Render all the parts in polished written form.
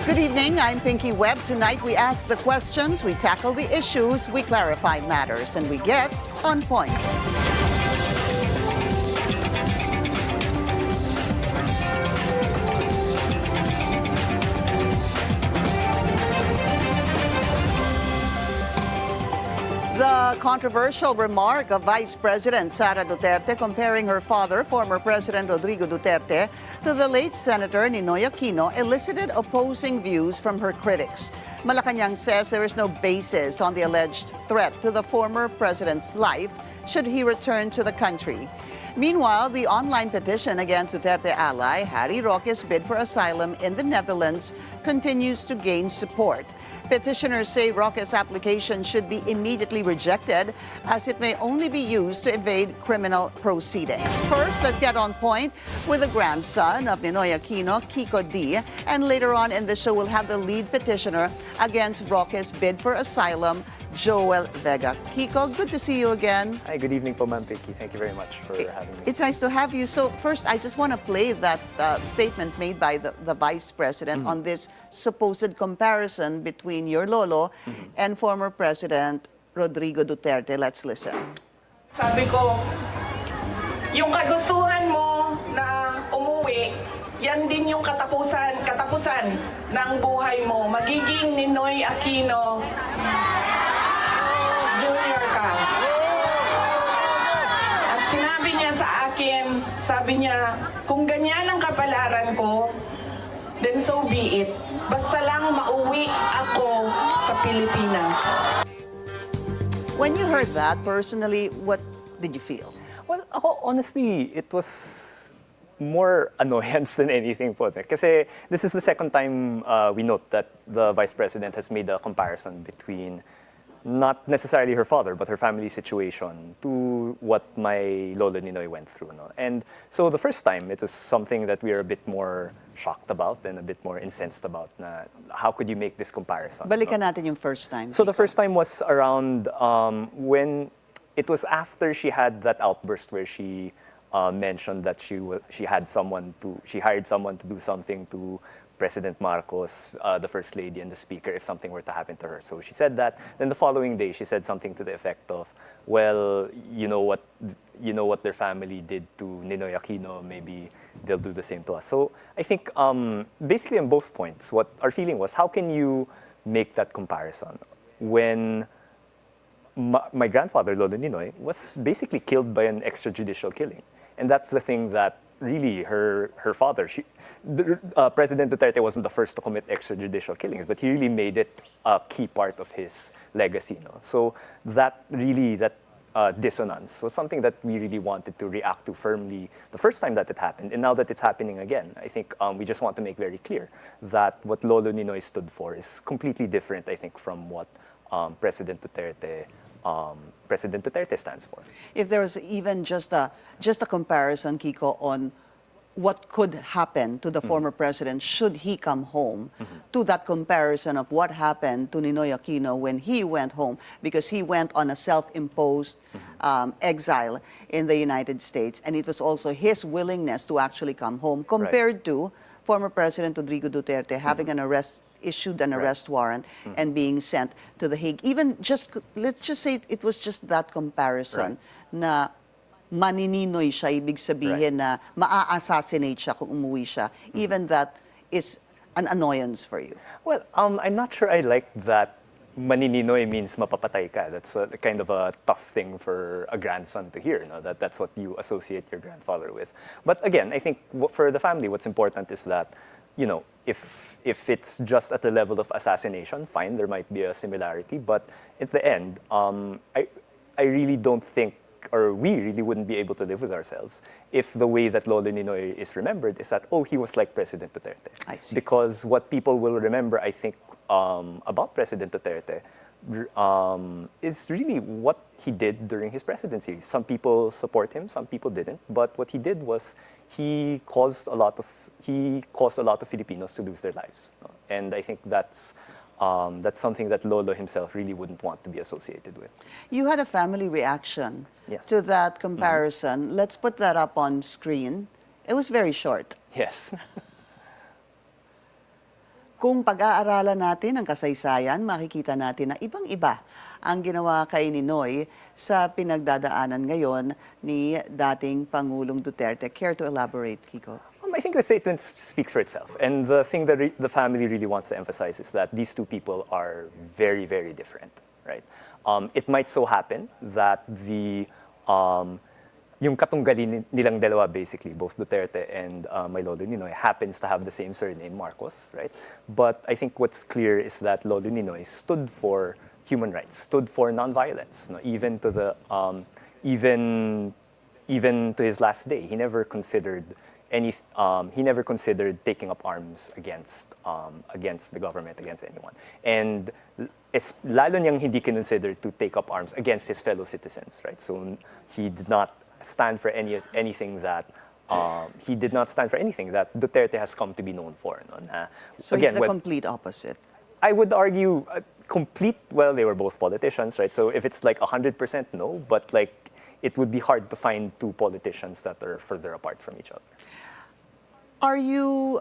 Good evening, I'm Pinky Webb. Tonight we ask the questions, we tackle the issues, we clarify matters, and we get on point. The controversial remark of Vice President Sara Duterte comparing her father, former President Rodrigo Duterte, to the late Senator Ninoy Aquino elicited opposing views from her critics. Malacañang says there is no basis on the alleged threat to the former president's life should he return to the country. Meanwhile, the online petition against Duterte ally Harry Roque's bid for asylum in the Netherlands continues to gain support. Petitioners say Roque's application should be immediately rejected as it may only be used to evade criminal proceedings. First, let's get on point with the grandson of Ninoy Aquino, Kiko Dee, and later on in the show we'll have the lead petitioner against Roque's bid for asylum, Joel Vega. Kiko, good to see you again. Hi, good evening po, Ma'am Pinky. Thank you very much for having me. It's nice to have you. So first, I just want to play that statement made by the Vice President on this supposed comparison between your lolo and former President Rodrigo Duterte. Let's listen. Sabi ko, yung kagustuhan mo na umuwi, yan din yung katapusan ng buhay mo. Magiging Ninoy Aquino Junior ka. At sinabi niya sa akin, sabi niya, kung ganyan ang kapalaran ko, then so be it. Basta lang mauwi ako sa Pilipinas. When you heard that, personally, what did you feel? Well, ako, honestly, it was more annoyance than anything po. Kasi this is the second time we note that the Vice President has made a comparison between not necessarily her father, but her family situation to what my Lolo Ninoy went through. No? And so the first time, it was something that we are a bit more shocked about and a bit more incensed about. Na, how could you make this comparison? Balikan no? natin yung first time. So the first time was around when it was after she had that outburst where she mentioned that she hired someone to do something to President Marcos, the First Lady, and the Speaker if something were to happen to her. So she said that. Then the following day, she said something to the effect of, well, you know what their family did to Ninoy Aquino, maybe they'll do the same to us. So I think basically on both points, what our feeling was, how can you make that comparison when my grandfather, Lolo Ninoy, was basically killed by an extrajudicial killing? And that's the thing that really her father, President Duterte wasn't the first to commit extrajudicial killings, but he really made it a key part of his legacy. No? So that dissonance was something that we really wanted to react to firmly the first time that it happened. And now that it's happening again, I think we just want to make very clear that what Lolo Ninoy stood for is completely different, I think, from what President Duterte stands for. If there was even just a comparison, Kiko, on what could happen to the former president should he come home, to that comparison of what happened to Ninoy Aquino when he went home, because he went on a self-imposed exile in the United States, and it was also his willingness to actually come home compared to former President Rodrigo Duterte having issued an arrest warrant and being sent to The Hague. Even let's just say it was just that comparison na manininoy siya, ibig sabihin na maa-assassinate siya kung umuwi siya. Even that is an annoyance for you. Well, I'm not sure I like that manininoy means mapapatay ka. That's a kind of a tough thing for a grandson to hear, no? That's what you associate your grandfather with. But again, I think for the family, what's important is that, you know, if it's just at the level of assassination, fine, there might be a similarity. But at the end, I really don't think, or we really wouldn't be able to live with ourselves if the way that Lolo Ninoy is remembered is that, oh, he was like President Duterte. I see. Because what people will remember, I think, about President Duterte is really what he did during his presidency. Some people support him, some people didn't. But what he did was he caused a lot of Filipinos to lose their lives, and I think that's something that Lolo himself really wouldn't want to be associated with. You had a family reaction to that comparison. Let's put that up on screen. It was very short. Yes. Kung pag-aaralan natin ang kasaysayan, makikita natin na ibang-iba ang ginawa kay Ninoy sa pinagdadaanan ngayon ni dating Pangulong Duterte. Care to elaborate, Kiko? I think the statement speaks for itself. And the thing that the family really wants to emphasize is that these two people are very, very different, right? It might so happen that yung katunggali nilang dalawa, basically, both Duterte and my Lolo Ninoy, happens to have the same surname, Marcos, right? But I think what's clear is that Lolo Ninoy stood for human rights, stood for nonviolence, no? Even to the even to his last day. He never considered taking up arms against the government, against anyone. And lalo niyang hindi consider to take up arms against his fellow citizens, right? So he did not stand for anything that Duterte has come to be known for. No? So again, he's the complete opposite. I would argue complete. Well, they were both politicians, right? So if it's like 100% no, but like it would be hard to find two politicians that are further apart from each other. Are you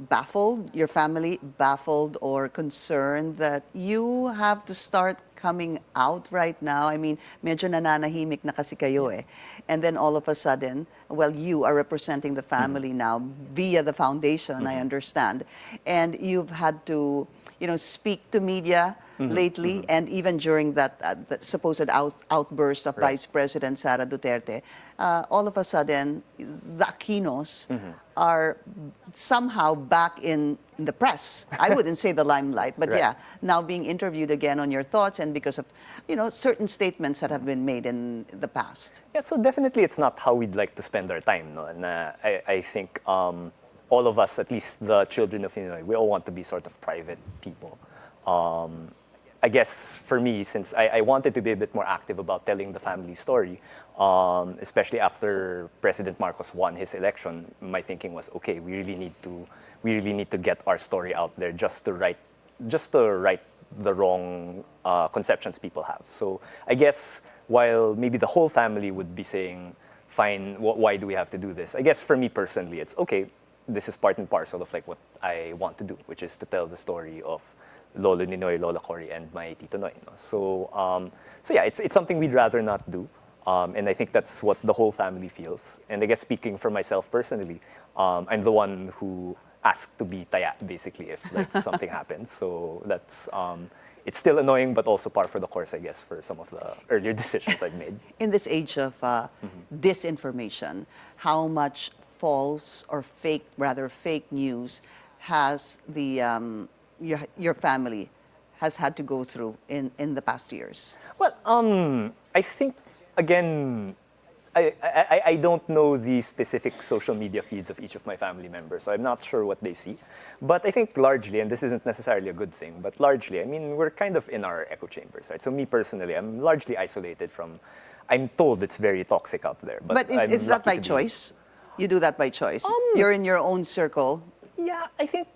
baffled, your family baffled or concerned that you have to start coming out right now? I mean, medyo nananahimik na kasi kayo eh. And then all of a sudden, well, you are representing the family now via the foundation, I understand. And you've had to, speak to media lately, and even during that supposed outburst of Vice President Sara Duterte, all of a sudden, the Aquinos are somehow back in the press. I wouldn't say the limelight, but yeah, now being interviewed again on your thoughts and because of, certain statements that have been made in the past. Yeah, so definitely it's not how we'd like to spend our time. No? And I think all of us, at least the children of Ninoy, we all want to be sort of private people. I guess for me, since I wanted to be a bit more active about telling the family story, especially after President Marcos won his election, my thinking was, okay, we really need to get our story out there just to right the wrong conceptions people have. So I guess while maybe the whole family would be saying, fine, why do we have to do this? I guess for me personally, it's okay. This is part and parcel of like what I want to do, which is to tell the story of Lolo Ninoy, Lola Cory, and my Tito Noy. No? So yeah, it's something we'd rather not do, and I think that's what the whole family feels. And I guess speaking for myself personally, I'm the one who asked to be taya, basically, if like something happens. So that's it's still annoying, but also par for the course, I guess, for some of the earlier decisions I've made. In this age of disinformation, how much false or fake news has your family has had to go through in the past years? Well, I think, again, I don't know the specific social media feeds of each of my family members, so I'm not sure what they see. But I think largely, and this isn't necessarily a good thing, but largely, I mean, we're kind of in our echo chambers, right? So me personally, I'm largely isolated from, I'm told it's very toxic out there. But it's that by choice? You do that by choice? You're in your own circle? Yeah, I think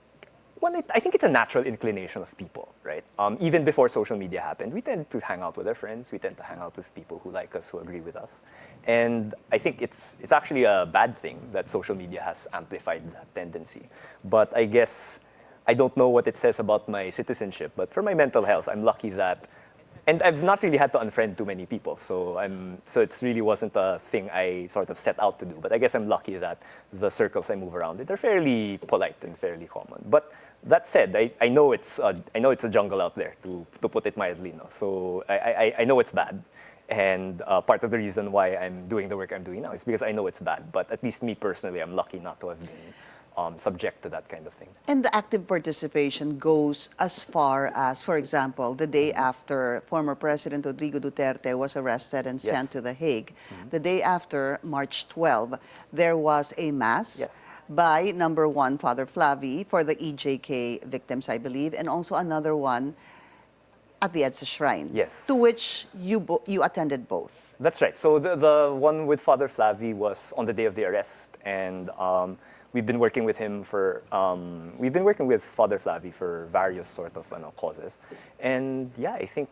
it's a natural inclination of people, right? Even before social media happened, we tend to hang out with our friends. We tend to hang out with people who like us, who agree with us. And I think it's actually a bad thing that social media has amplified that tendency. But I guess I don't know what it says about my citizenship. But for my mental health, I'm lucky that, and I've not really had to unfriend too many people. So it's really wasn't a thing I sort of set out to do. But I guess I'm lucky that the circles I move around in are fairly polite and fairly common. But that said, I know it's a jungle out there, to put it mildly. No? So I know it's bad, and part of the reason why I'm doing the work I'm doing now is because I know it's bad. But at least me personally, I'm lucky not to have been subject to that kind of thing. And the active participation goes as far as, for example, the day after former President Rodrigo Duterte was arrested and sent to The Hague, the day after, March 12, there was a mass by number one, Father Flavi, for the EJK victims, I believe, and also another one at the EDSA Shrine. Yes. To which you attended both. That's right. So the one with Father Flavi was on the day of the arrest, and we've been working with him for, we've been working with Father Flavi for various sort of causes. And yeah, I think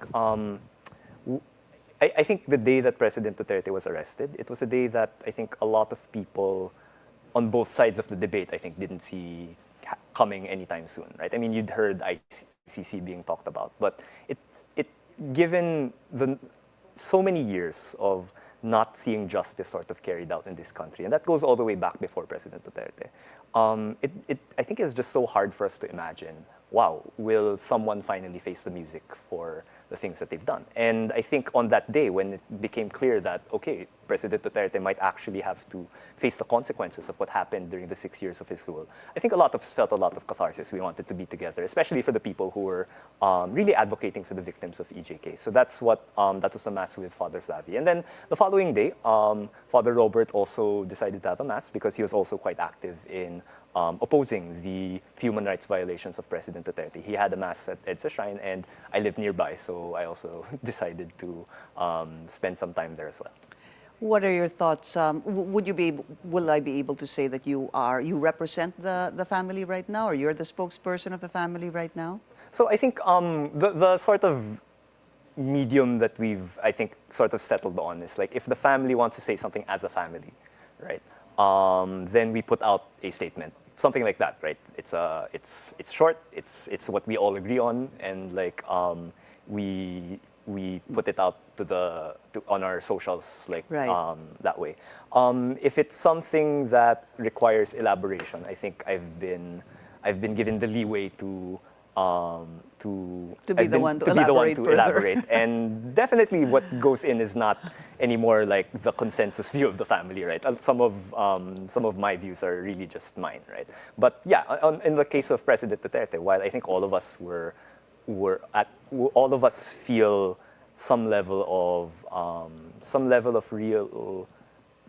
the day that President Duterte was arrested, it was a day that I think a lot of people on both sides of the debate, I think, didn't see coming anytime soon, right? I mean, you'd heard ICC being talked about, but given so many years of not seeing justice sort of carried out in this country, and that goes all the way back before President Duterte, I think it's just so hard for us to imagine, wow, will someone finally face the music for the things that they've done? And I think on that day, when it became clear that, okay, President Duterte might actually have to face the consequences of what happened during the 6 years of his rule, I think a lot of us felt a lot of catharsis. We wanted to be together, especially for the people who were really advocating for the victims of EJK. So that's what, that was the mass with Father Flavi. And then the following day, Father Robert also decided to have a mass because he was also quite active in opposing the human rights violations of President Duterte. He had a mass at EDSA Shrine, and I live nearby, so I also decided to spend some time there as well. What are your thoughts? Will I be able to say that you represent the family right now, or you're the spokesperson of the family right now? So I think the sort of medium that we've, I think, sort of settled on is like, if the family wants to say something as a family, right? Then we put out a statement, something like that, right? It's short, it's what we all agree on, and like we put it out on our socials, like right. That way. If it's something that requires elaboration, I think I've been given the leeway to be the one to elaborate. And definitely what goes in is not anymore like the consensus view of the family, right? Some of my views are really just mine, right? But yeah, in the case of President Duterte, while I think all of us all of us feel some level of real,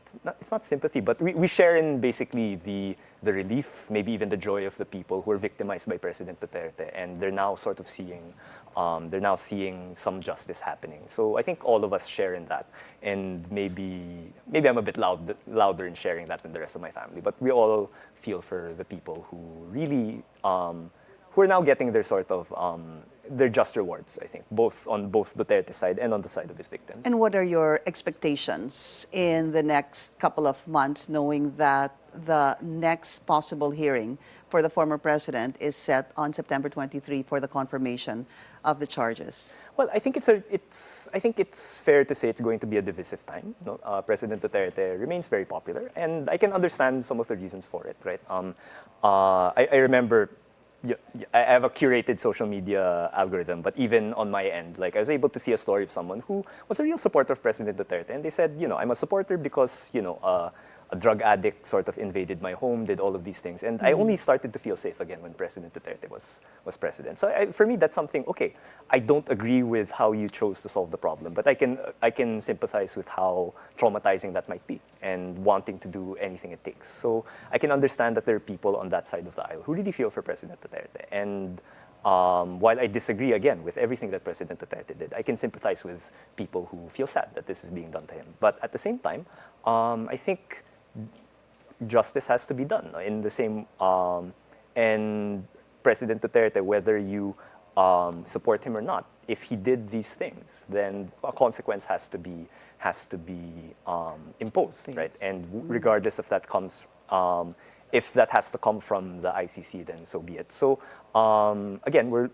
it's not sympathy, but we share in basically the relief, maybe even the joy of the people who were victimized by President Duterte, and they're now sort of seeing some justice happening. So I think all of us share in that, and maybe I'm a bit louder in sharing that than the rest of my family, but we all feel for the people who really who are now getting their sort of their just rewards, I think, on both Duterte's side and on the side of his victims. And what are your expectations in the next couple of months, knowing that the next possible hearing for the former president is set on September 23 for the confirmation of the charges? Well, I think it's fair to say it's going to be a divisive time. No? President Duterte remains very popular, and I can understand some of the reasons for it, right? I remember, I have a curated social media algorithm, but even on my end, like I was able to see a story of someone who was a real supporter of President Duterte, and they said, I'm a supporter because, a drug addict sort of invaded my home, did all of these things, and I only started to feel safe again when President Duterte was president. So for me, that's something, okay, I don't agree with how you chose to solve the problem, but I can sympathize with how traumatizing that might be and wanting to do anything it takes. So I can understand that there are people on that side of the aisle who really feel for President Duterte. And while I disagree, again, with everything that President Duterte did, I can sympathize with people who feel sad that this is being done to him. But at the same time, I think justice has to be done in the same, and President Duterte, whether you support him or not, if he did these things, then a consequence has to be imposed, right? And regardless if that comes, if that has to come from the ICC, then so be it. So again,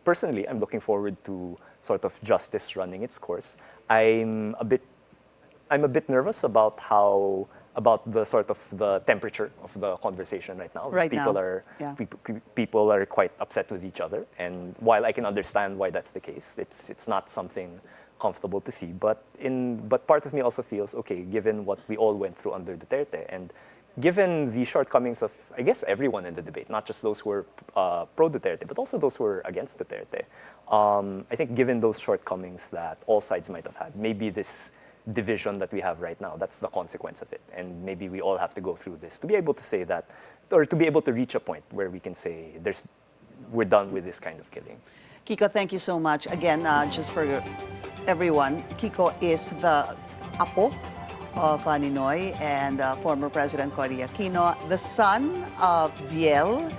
I'm looking forward to sort of justice running its course. I'm a bit nervous about the sort of the temperature of the conversation right now. People are quite upset with each other, and while I can understand why that's the case, it's not something comfortable to see. But part of me also feels, okay, given what we all went through under Duterte, and given the shortcomings of, I guess, everyone in the debate, not just those who were pro-Duterte, but also those who were against Duterte, I think given those shortcomings that all sides might have had, maybe this division that we have right now, that's the consequence of it. And maybe we all have to go through this to be able to say that, or to be able to reach a point where we can say we're done with this kind of killing. Kiko, thank you so much. Again, just for everyone, Kiko is the apo of Ninoy and former President Ninoy Aquino, the son of Viel,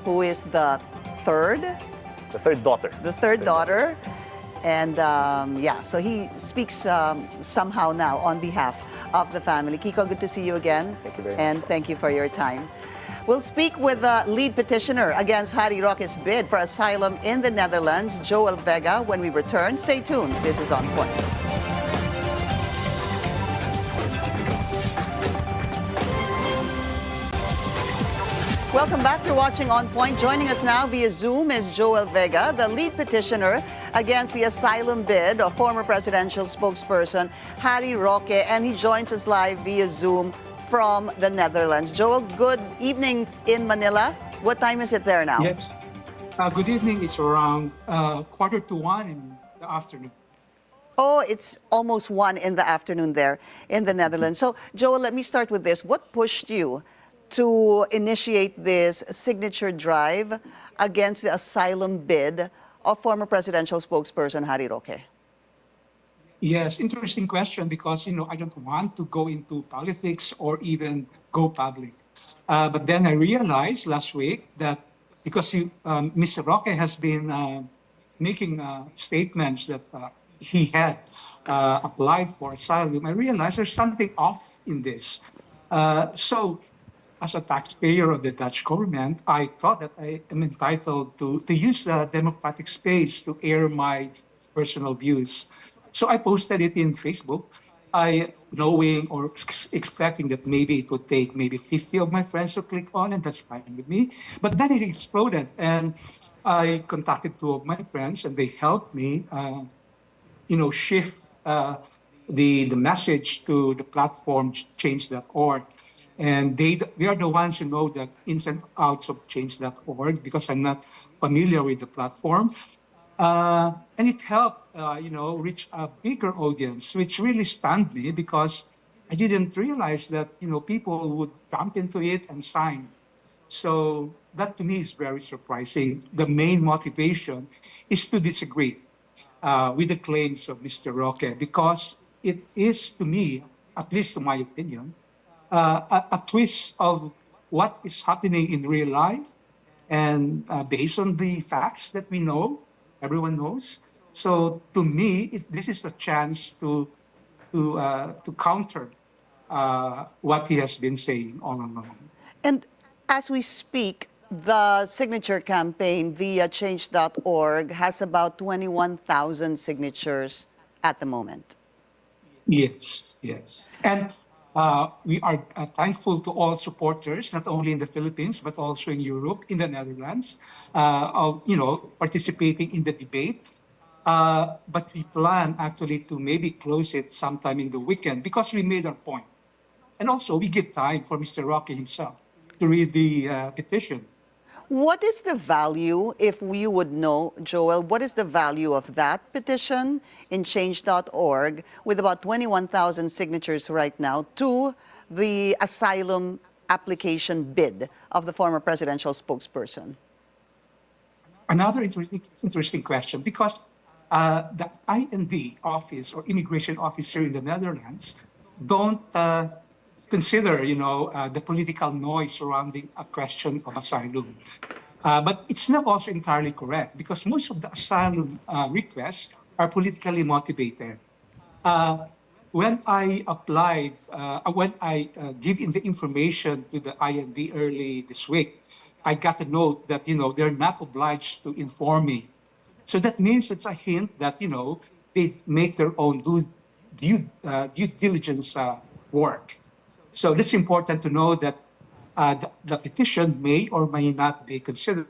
who is the third daughter. The third daughter. And so he speaks somehow now on behalf of the family. Kiko, good to see you again. Thank you very much. And thank you for your time. We'll speak with the lead petitioner against Roque's bid for asylum in the Netherlands, Joel Vega, when we return. Stay tuned. This is On Point. Welcome back. You're watching On Point. Joining us now via Zoom is Joel Vega, the lead petitioner against the asylum bid of former presidential spokesperson Roque, and he joins us live via Zoom from the Netherlands. Joel, good evening in Manila. What time is it there now? Yes. Good evening. It's around 1:45 in the afternoon. Oh, it's almost 1 in the afternoon there in the Netherlands. So, Joel, let me start with this. What pushed you to initiate this signature drive against the asylum bid of former presidential spokesperson Roque? Yes, interesting question because, I don't want to go into politics or even go public. But then I realized last week that because Mr. Roque has been making statements that he had applied for asylum, I realized there's something off in this. So as a taxpayer of the Dutch government, I thought that I am entitled to use the democratic space to air my personal views. So I posted it in Facebook, knowing or expecting that maybe it would take maybe 50 of my friends to click on, and that's fine with me. But then it exploded, and I contacted 2 of my friends, and they helped me, shift the message to the platform change.org. And they are the ones who know the ins and outs of change.org because I'm not familiar with the platform. And it helped, reach a bigger audience, which really stunned me because I didn't realize that, people would jump into it and sign. So that to me is very surprising. The main motivation is to disagree with the claims of Mr. Roque because it is, to me, at least to my opinion, a twist of what is happening in real life and based on the facts that we know, everyone knows. So to me, this is a chance to counter what he has been saying all along. And as we speak, the signature campaign via change.org has about 21,000 signatures at the moment. Yes. And we are thankful to all supporters, not only in the Philippines, but also in Europe, in the Netherlands, participating in the debate. But we plan actually to maybe close it sometime in the weekend because we made our point. And also we give time for Mr. Roque himself to read the petition. What is the value, if we would know, Joel, what is the value of that petition in change.org with about 21,000 signatures right now to the asylum application bid of the former presidential spokesperson? Another interesting question, because the IND office or immigration office here in the Netherlands don't consider, the political noise surrounding a question of asylum. But it's not also entirely correct because most of the asylum requests are politically motivated. When I applied, when I give in the information to the IND early this week, I got a note that, they're not obliged to inform me. So that means it's a hint that, they make their own due diligence work. So it's important to know that the petition may or may not be considered.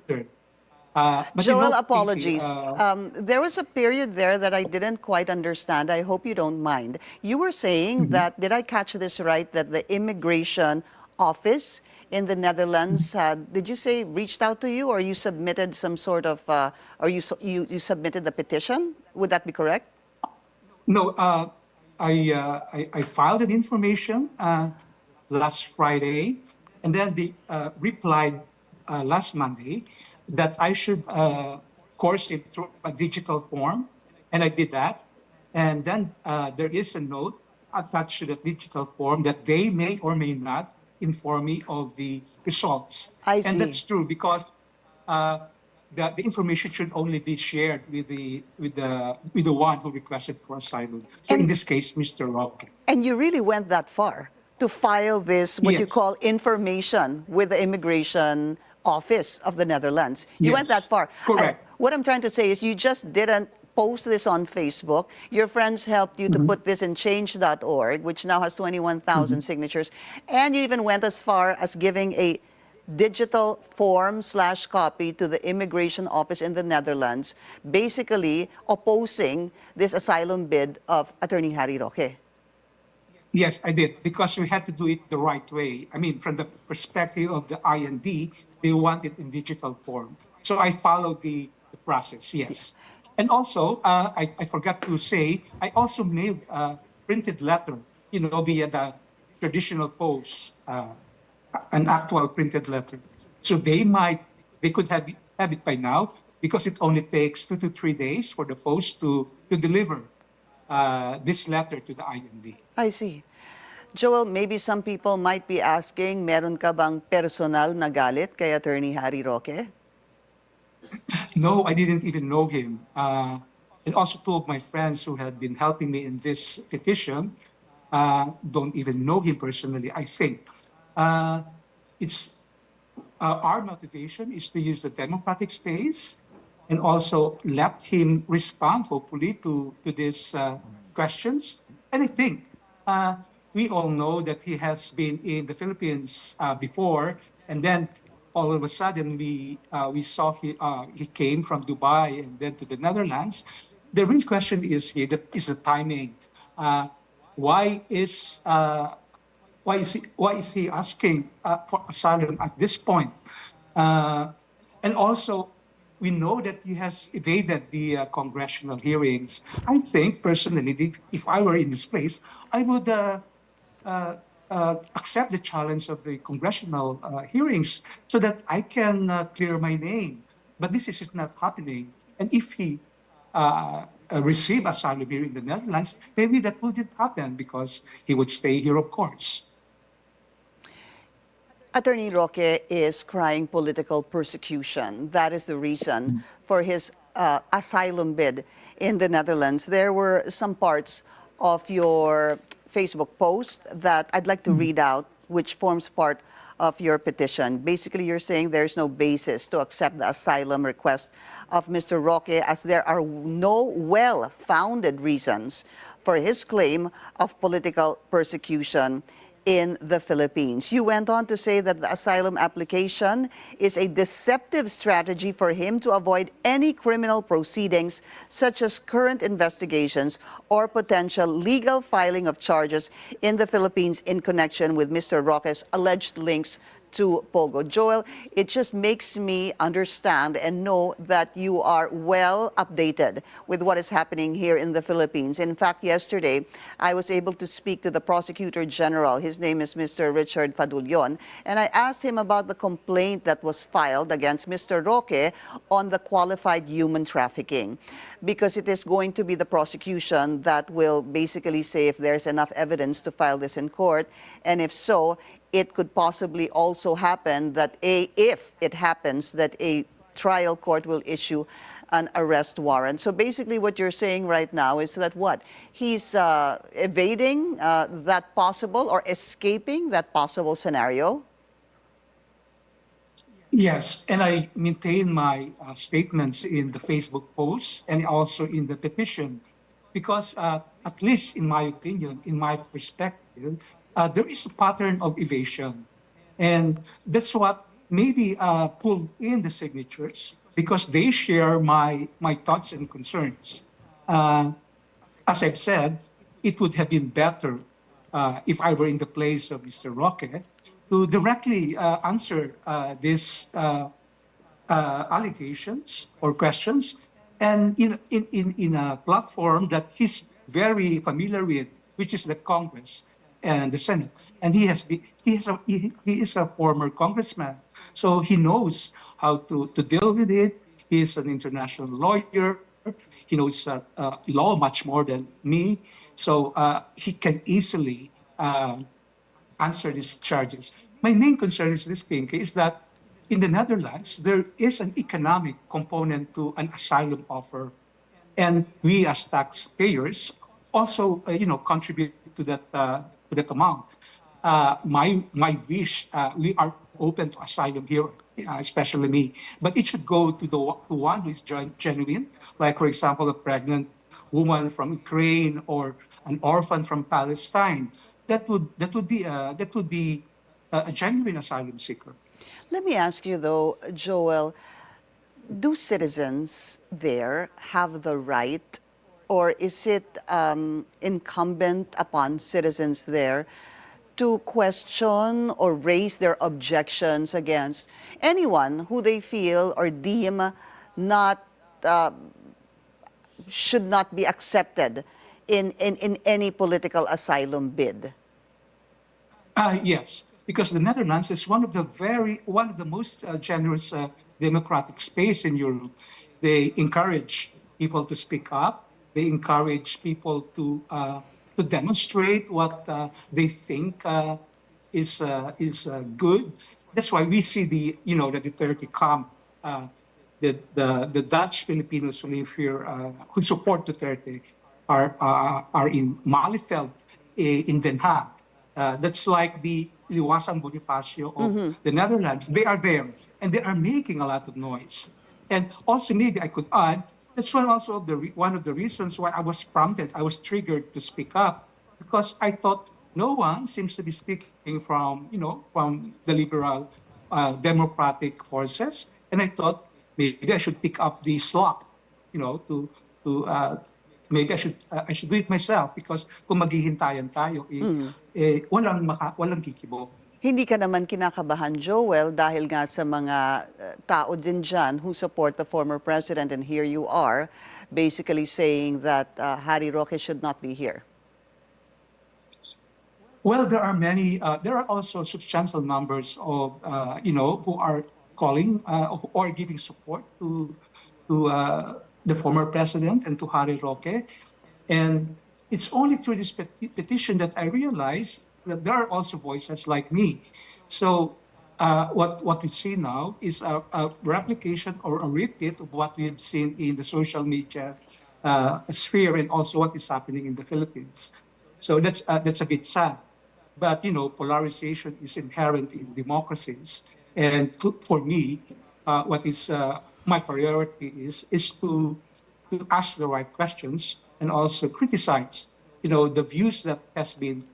Joel, apologies. There was a period there that I didn't quite understand. I hope you don't mind. You were saying that, did I catch this right, that the immigration office in the Netherlands, did you say reached out to you or you submitted some sort of, or you submitted the petition? Would that be correct? No, I filed an information last Friday, and then they replied last Monday that I should course it through a digital form, and I did that. And then there is a note attached to the digital form that they may or may not inform me of the results. I see. And that's true because the information should only be shared with the one who requested for asylum. So in this case, Mr. Roque. And you really went that far. to file this, what you Yes. call information with the immigration office of the Netherlands. You went Yes. that far. Correct. What I'm trying to say is you just didn't post this on Facebook. Your friends helped you to put this in change.org, which now has 21,000 signatures. And you even went as far as giving a digital form/copy to the immigration office in the Netherlands, basically opposing this asylum bid of Attorney Harry Roque. Yes, I did, because we had to do it the right way. I mean, from the perspective of the IND, they want it in digital form. So I followed the process, yes. And also, I forgot to say, I also mailed a printed letter, via the traditional post, an actual printed letter. So they could have it by now, because it only takes 2 to 3 days for the post to deliver this letter to the IND. I see. Joel, maybe some people might be asking, meron ka bang personal na galit kay Attorney Harry Roque? No, I didn't even know him. And also 2 of my friends who had been helping me in this petition don't even know him personally, I think. It's our motivation is to use the democratic space and also let him respond, hopefully, to these questions. And I think we all know that he has been in the Philippines before, and then all of a sudden we saw he came from Dubai and then to the Netherlands. The real question is here, that is the timing. Why is he asking for asylum at this point? And also, we know that he has evaded the congressional hearings. I think personally, if I were in his place, I would accept the challenge of the congressional hearings so that I can clear my name. But this is not happening. And if he receive asylum here in the Netherlands, maybe that wouldn't happen because he would stay here, of course. Attorney Roque is crying political persecution. That is the reason for his asylum bid in the Netherlands. There were some parts of your Facebook post that I'd like to read out, which forms part of your petition. Basically, you're saying there's no basis to accept the asylum request of Mr. Roque, as there are no well-founded reasons for his claim of political persecution in the Philippines. You went on to say that the asylum application is a deceptive strategy for him to avoid any criminal proceedings, such as current investigations or potential legal filing of charges in the Philippines in connection with Mr. Roque's alleged links to Pogo. Joel, it just makes me understand and know that you are well updated with what is happening here in the Philippines. In fact, yesterday, I was able to speak to the Prosecutor General. His name is Mr. Richard Fadulyon, and I asked him about the complaint that was filed against Mr. Roque on the qualified human trafficking, because it is going to be the prosecution that will basically say if there's enough evidence to file this in court, and if so, it could possibly also happen that if it happens, that a trial court will issue an arrest warrant. So basically what you're saying right now is that what? He's evading that possible or escaping that possible scenario? Yes, and I maintain my statements in the Facebook post and also in the petition, because at least in my opinion, in my perspective, there is a pattern of evasion. And that's what maybe pulled in the signatures, because they share my thoughts and concerns. As I've said, it would have been better if I were in the place of Mr. Roque to directly answer these allegations or questions, and in a platform that he's very familiar with, which is the Congress and the Senate. And he is a former congressman, so he knows how to deal with it. He's an international lawyer. He knows law much more than me, so he can easily answer these charges. My main concern is this, Pinky, is that in the Netherlands, there is an economic component to an asylum offer. And we as taxpayers also, contribute to that amount. my wish, we are open to asylum here, especially me, but it should go to the one who is genuine, like for example, a pregnant woman from Ukraine or an orphan from Palestine. That would be a genuine asylum seeker. Let me ask you though, Joel, do citizens there have the right, or is it incumbent upon citizens there to question or raise their objections against anyone who they feel or deem not should not be accepted in any political asylum bid? Yes, because the Netherlands is one of the most generous democratic space in Europe. They encourage people to speak up. They encourage people to demonstrate what they think is good. That's why we see the Duterte camp, the Dutch Filipinos who live here who support Duterte are in Malieveld in Den Haag. That's like the Liwasan Bonifacio of the Netherlands. They are there and they are making a lot of noise. And also maybe I could add, that's one of the reasons why I was prompted, I was triggered to speak up, because I thought no one seems to be speaking from the liberal democratic forces, and I thought maybe I should pick up the slack, maybe I should do it myself, because kung maghihintayan tayo, walang kikibo. Hindi ka naman kinakabahan, Joel, dahil nga sa mga tao din dyan who support the former president, and here you are basically saying that Harry Roque should not be here. Well, there are also substantial numbers of, who are calling or giving support to the former president and to Harry Roque. And it's only through this petition that I realized that there are also voices like me. So what we see now is a replication or a repeat of what we've seen in the social media sphere, and also what is happening in the Philippines. So that's a bit sad. But polarization is inherent in democracies. And for me, what is my priority is to ask the right questions and also criticize, the views that has been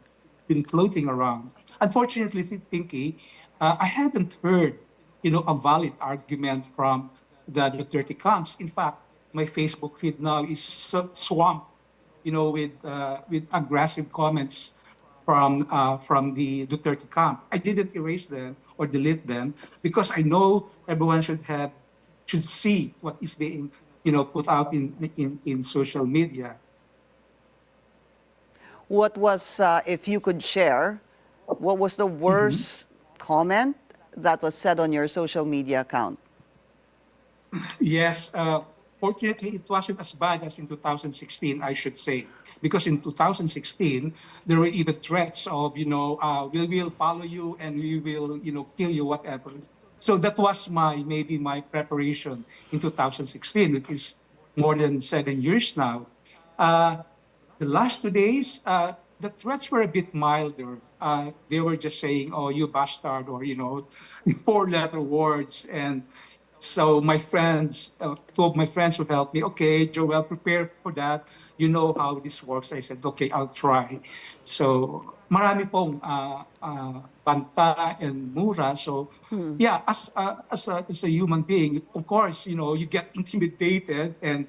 floating around. Unfortunately, Pinky, I haven't heard, a valid argument from the Duterte camps. In fact, my Facebook feed now is swamped, with aggressive comments from the Duterte camp. I didn't erase them or delete them because I know everyone should see what is being, put out in social media. What was, if you could share, what was the worst comment that was said on your social media account? Yes, fortunately, it wasn't as bad as in 2016, I should say. Because in 2016, there were even threats of, we will follow you and we will, kill you, whatever. So that was maybe my preparation in 2016, which is more than 7 years now. The last 2 days, the threats were a bit milder. They were just saying, "Oh, you bastard," or 4-letter words. And so my friends, two of my friends who helped me, "Okay, Joel, prepare for that. You know how this works." I said, "Okay, I'll try." So marami pong banta and mura. So yeah, as a human being, of course, you get intimidated, and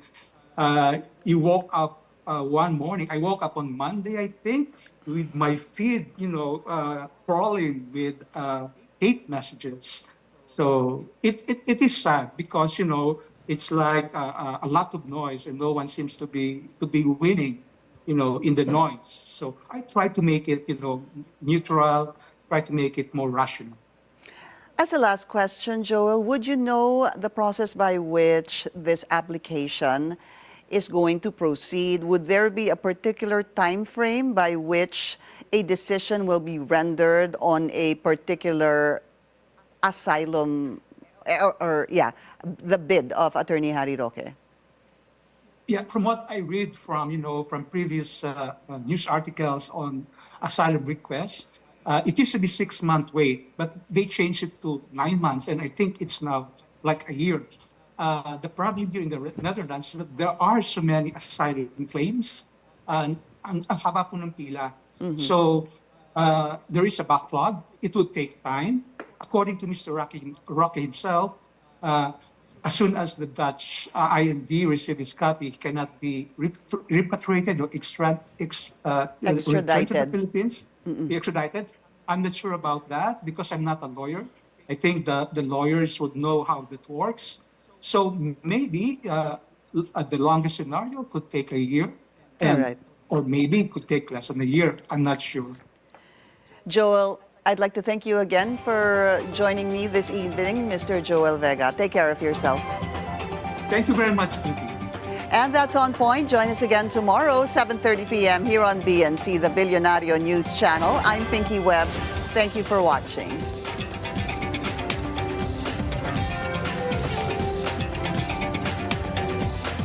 you woke up one morning. I woke up on Monday, I think, with my feed, crawling with hate messages. So it is sad because it's like a lot of noise, and no one seems to be winning, in the noise. So I try to make it, neutral, try to make it more rational. As a last question, Joel, would you know the process by which this application is going to proceed? Would there be a particular time frame by which a decision will be rendered on a particular asylum the bid of Attorney Harry Roque? Yeah, from what I read from previous news articles on asylum requests, It used to be 6-month wait, but they changed it to 9 months, and I think it's now like a year. The problem here in the Netherlands is that there are so many asylum claims, and ang haba po ng pila. So there is a backlog. It will take time. According to Mr. Roque himself, as soon as the Dutch IND receives his copy, he cannot be repatriated or returned to the Philippines, be extradited. I'm not sure about that because I'm not a lawyer. I think the lawyers would know how that works. So maybe the longest scenario could take a year, or maybe it could take less than a year. I'm not sure. Joel, I'd like to thank you again for joining me this evening, Mr. Joel Vega. Take care of yourself. Thank you very much, Pinky. And that's On Point. Join us again tomorrow, 7:30 p.m. here on BNC, the Billionario News Channel. I'm Pinky Webb. Thank you for watching.